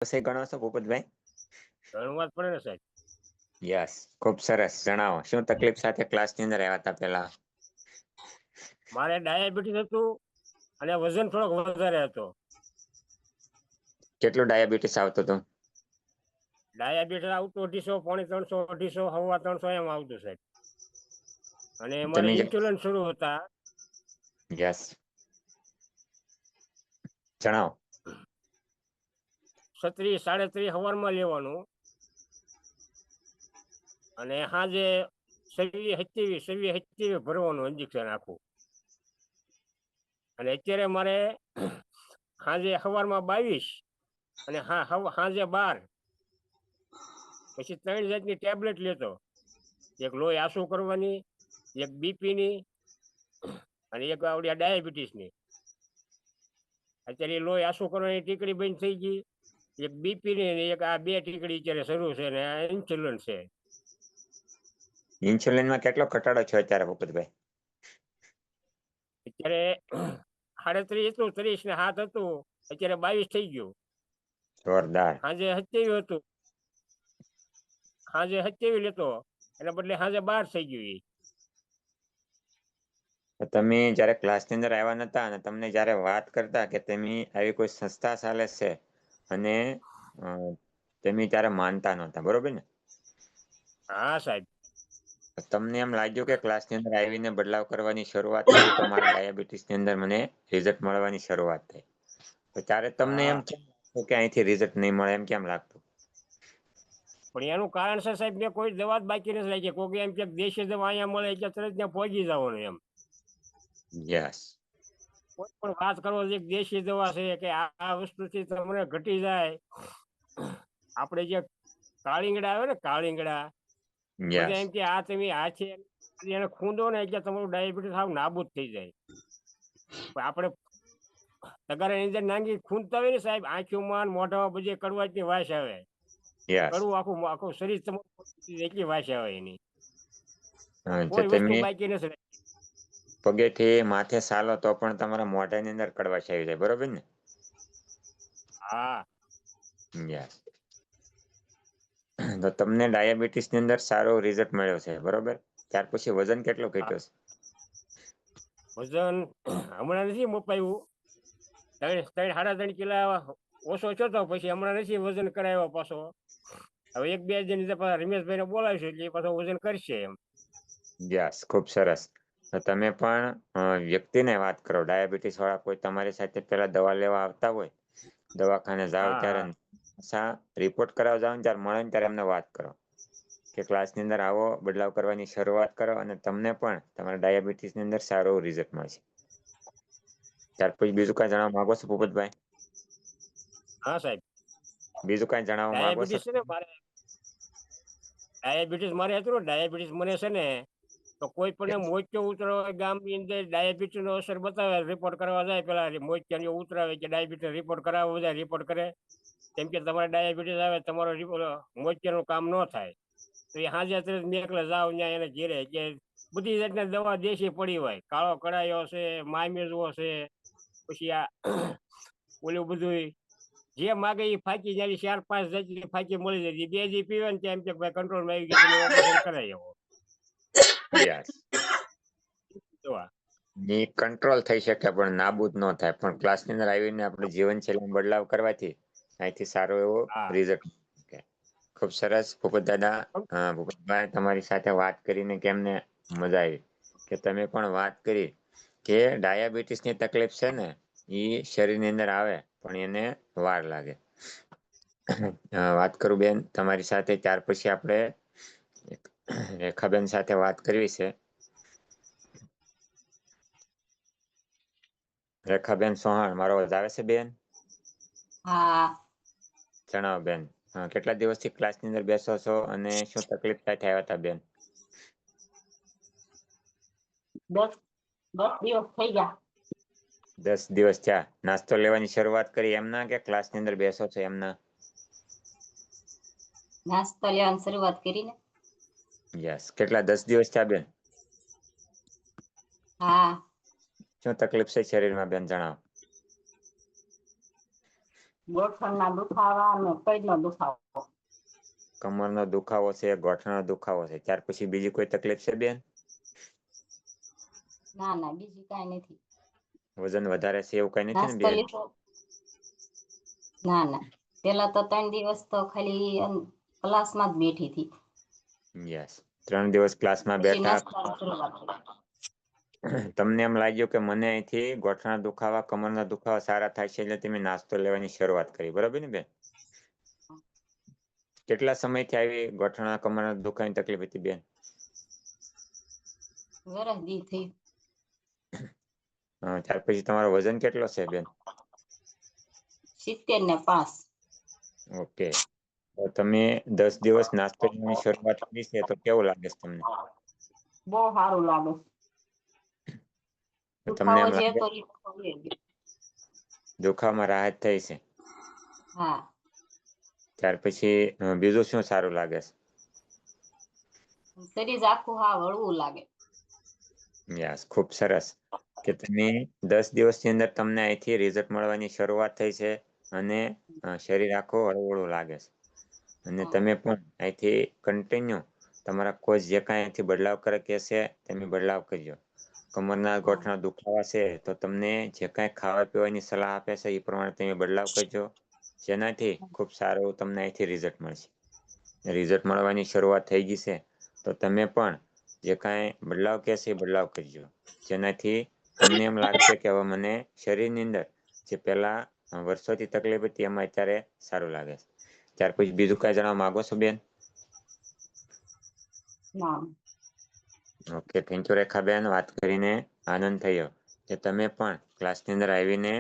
વિષય ગણો છો ભૂપતભાઈ? ગણવા જ પડે ને સાહેબ. યસ, ખૂબ સરસ. જણાવો શું તકલીફ સાથે ક્લાસની અંદર આવ્યા હતા પહેલા? મારે ડાયાબિટીસ હતું અને વજન થોડોક વધારે હતો. કેટલું ડાયાબિટીસ આવતું હતું? ડાયાબિટીસ આવતું 250, પોણી 300, 250, હવા 300 એમ આવતું સાહેબ. અને મારે તમે ઇન્સ્યુલન્સ શરૂ હતા. યસ, જણાવો. 36, 37 હવારમાં લેવાનું અને સાંજે 27, 27 ભરવાનું ઇન્જેક્શન આખું. અને અત્યારે મારે સાંજે સવારમાં 22 અને સાંજે 12. પછી 3 જાતની ટેબ્લેટ લેતો. એક લોહી આસુ કરવાની, એક બીપીની અને એક આવડી ડાયાબિટીસની. અત્યારે લોહી આસુ કરવાની ટીકડી બંધ થઈ ગઈ. એક બીપીની એક આ 2 ટીકડી અત્યારે શરૂ છે ને આ ઇન્સ્યુલિન છે. ઇન્સ્યુલિનમાં કેટલો ઘટાડો છે અત્યારે ભૂપતભાઈ? અત્યારે 38 હતું, 30 ને 7 હતું, અત્યારે 22 થઈ ગયું. જોરદાર. સાંજે 27 હતું, સાંજે 27 લેતો એના બદલે સાંજે 12 થઈ ગયું. તમે જ્યારે ક્લાસની અંદર આવ્યા નતા અને તમને જ્યારે વાત કરતા કે તમે આવી કોઈ સંસ્થા ચાલે છે અને તમે ત્યારે માનતા નહોતા, બરોબર ને? હા સાહેબ. તમને એમ લાગ્યું કે ક્લાસની અંદર આવીને બદલાવ કરવાની શરૂઆત કરું તો મારા ડાયાબિટીસની અંદર મને રિઝલ્ટ મળવાની શરૂઆત થઈ. તો ત્યારે તમને હા એમ કેમ લાગતું કે અહીંથી રિઝલ્ટ નહીં મળે, એમ કેમ લાગતું? પણ એનું કારણ છે સાહેબ, મેં કોઈ દવા જ બાકી નથી રાખી. કોઈ એમ કે દેશી દવા અહીંયા મળે એટલે તરત ત્યાં પહોંચી જવાનું એમ. યસ. કોઈ પણ વાત કરો એક દેશી દવા છે કે આ વસ્તુથી તમને ઘટી જાય. આપણે જે કાળીંગડા આવે ને કાળીંગડા, બધા યસ. એમ કે આ તમે આ છે એને ખૂંદો ને એટલે તમારું ડાયાબિટીસ સાવ નાબૂદ થઈ જાય. પણ આપણે તગારાની અંદર નાંગી ખૂંદતા હોય ને સાહેબ, આંખોમાં મોઢામાં બધી કડવાટની વાસ આવે. યસ. કડવું આખું આખું શરીર તમારું એટલી વાસ આવે એની. જે કોઈ વસ્તુ તમે બાકી નથી. પગેથી માથે ચાલો તો પણ તમારા મોઢાની અંદર કડવાશ આવી જાય, બરોબર ને? હા. યસ. તો તમને ડાયાબિટીસની અંદર સારો રિઝલ્ટ મળ્યો છે, બરોબર? ત્યાર પછી વજન કેટલો ઘટ્યો છે? વજન હમણાં નથી મપાયું. 3.5 કિલા ઓછો થયો તો પછી હમણાં નથી વજન કરાવ્યો પાછો. હવે 1-2 દિન રમેશભાઈને બોલાવીશું એટલે એ પાછો વજન કરશે એમ. યસ, ખૂબ સરસ. તો તમે પણ વ્યક્તિને વાત કરો, ડાયાબિટીસ વાળા કોઈ તમારી સાથે પેલા દવા લેવા આવતા હોય, દવાખાને જાઓ હા ત્યારે હા રિપોર્ટ કરાવવા જાઓ ને ત્યારે મળે ને ત્યારે એમને વાત કરો કે ક્લાસની અંદર આવો, બદલાવ કરવાની શરૂઆત કરો અને તમને પણ તમારા ડાયાબિટીસની અંદર સારું રિઝલ્ટ મળશે. ત્યાર પછી બીજું કાંઈ જણાવવા માંગો છો ભૂપતભાઈ? હા સાહેબ. બીજું કાંઈ જણાવવા માંગો છો? ડાયાબિટીસ છે ને મારે, ડાયાબિટીસ મારે હતું ને, ડાયાબિટીસ મને છે ને તો કોઈ પણ મોતિયો ઉતરો ગામની અંદર ડાયાબિટીસ નો અસર બતાવે, રિપોર્ટ કરવા જાય પેલા મોતિયા ઉતરાવે કે ડાયાબિટીસ રિપોર્ટ કરાવવો જાય, રિપોર્ટ કરે કેમ કે તમારે ડાયાબિટીસ આવે, તમારો મોતિયાનું કામ ન થાય તો એ હાજે તરત મેં એકલા જાવ ત્યાં એને ઘેરે કે બધી જાતના દવા દેશી પડી હોય, કાળો કડાયો છે, માયમેઝો છે, પછી આ ઓલું બધું જે માગે એ ફાકી જાય. 4-5 જાતની ફાકી મળી જાય. 2 દી પીવે ને એમ કે ભાઈ કંટ્રોલમાં આવી ગયું, તમે ઓપરેશન કરાવી આવો. યસ. દવા. એ કંટ્રોલ થઈ શકે પણ નાબૂદ ન થાય. પણ ક્લાસની અંદર આવીને આપણે જીવનશૈલીમાં બદલાવ કરવાથી અહીંથી સારો એવો હા. રિઝલ્ટ મળે. ખૂબ સરસ ભૂપત દાદા. ભૂપતભાઈ, તમારી સાથે વાત કરીને કેમને મજા આવી કે તમે પણ વાત કરી કે ડાયાબિટીસની તકલીફ છે ને એ શરીરની અંદર આવે પણ એને વાર લાગે. વાત કરું બેન તમારી સાથે, ત્યાર પછી આપણે રેખાબેન સાથે વાત કરવી છે. રેખાબેન સોહાણ, મારો અવાજ આવે છે બેન? હા. જણાવો બેન, કેટલા દિવસથી ક્લાસની અંદર બેસો છો અને શું તકલીફ સાથે આવ્યા હતા બેન? 10 દિવસ થઈ ગયા. 10 દિવસ થયા. નાસ્તો લેવાની શરૂઆત કરી એમના કે ક્લાસની અંદર બેસો છો એમના? નાસ્તો લેવાની શરૂઆત કરી ને. યસ. કેટલા 10 દિવસ થયા બેન? હા. શું તકલીફ છે શરીરમાં બેન, જણાવો? ગોઠણના દુખાવા અને પેટનો દુખાવો. કમરનો દુખાવો છે, ગોઠણનો દુખાવો છે, ત્યાર પછી બીજી કોઈ તકલીફ છે બેન? ના ના બીજી કાંઈ નથી. વજન વધારે છે એવું કઈ નથી ને નાસ્તો બેન? લીધો? ના ના પેલા તો 3 દિવસ તો ખાલી ક્લાસમાં જ બેઠી હતી. યસ, 3 દિવસ ક્લાસમાં પછી બેઠા. નાસ્તાની શરૂઆત કરી. તમને એમ લાગ્યું કે મને અહીંથી ગોઠણના દુખાવા, કમરના દુખાવા સારા થાય છે, એટલે તમે નાસ્તો લેવાની શરૂઆત કરી, બરાબર ને બેન? કેટલા સમયથી આવી ગોઠણના, કમરના દુખાવાની તકલીફ હતી બેન? વરસ દી થયું. ત્યાર પછી તમારો વજન કેટલો છે બેન? 70 ને 5. ઓકે, તો તમે 10 દિવસ નાસ્તો લેવાની શરૂઆત કરી છે, તો કેવું લાગે છે તમને? બહુ સારું લાગે. તો તમને દુખાવો એમ જે લાગે તો ઈ ખોલી ગયો. દુખાવામાં રાહત થઈ છે? હા ત્યાર પછી બીજું શું સારું લાગે છે? શરીર આખું હા હળવું લાગે. યસ, ખૂબ સરસ કે તમે 10 દિવસની અંદર તમને અહીંથી રિઝલ્ટ મળવાની શરૂઆત થઈ છે, અને શરીર આખું હળવું લાગે છે, અને હા તમે પણ અહીંથી કન્ટિન્યુ તમારા કોચ જે કાંઈ અહીંથી બદલાવ કરે કહેશે તમે બદલાવ કરજો. કમરના હા ગોઠણના દુખાવા છે તો તમને જે કાંઈ ખાવા પીવાની સલાહ આપે છે એ પ્રમાણે તમે બદલાવ કરજો, જેનાથી ખૂબ સારું એવું તમને અહીંથી રિઝલ્ટ મળશે. રિઝલ્ટ મળવાની શરૂઆત થઈ ગઈ છે, તો તમે પણ જે કાંઈ બદલાવ કહેશે એ બદલાવ કરજો, જેનાથી તમને એમ લાગશે કે હવે મને શરીરની અંદર જે પહેલા વર્ષોથી તકલીફ હતી એમાં અત્યારે સારું લાગે છે. ત્યાર પછી બીજું કાંઈ જણાવવા માંગો છો બેન? ના ઓકે, થેન્ક યુ રેખાબેન, વાત કરીને આનંદ થયો કે તમે પણ ક્લાસની અંદર આવીને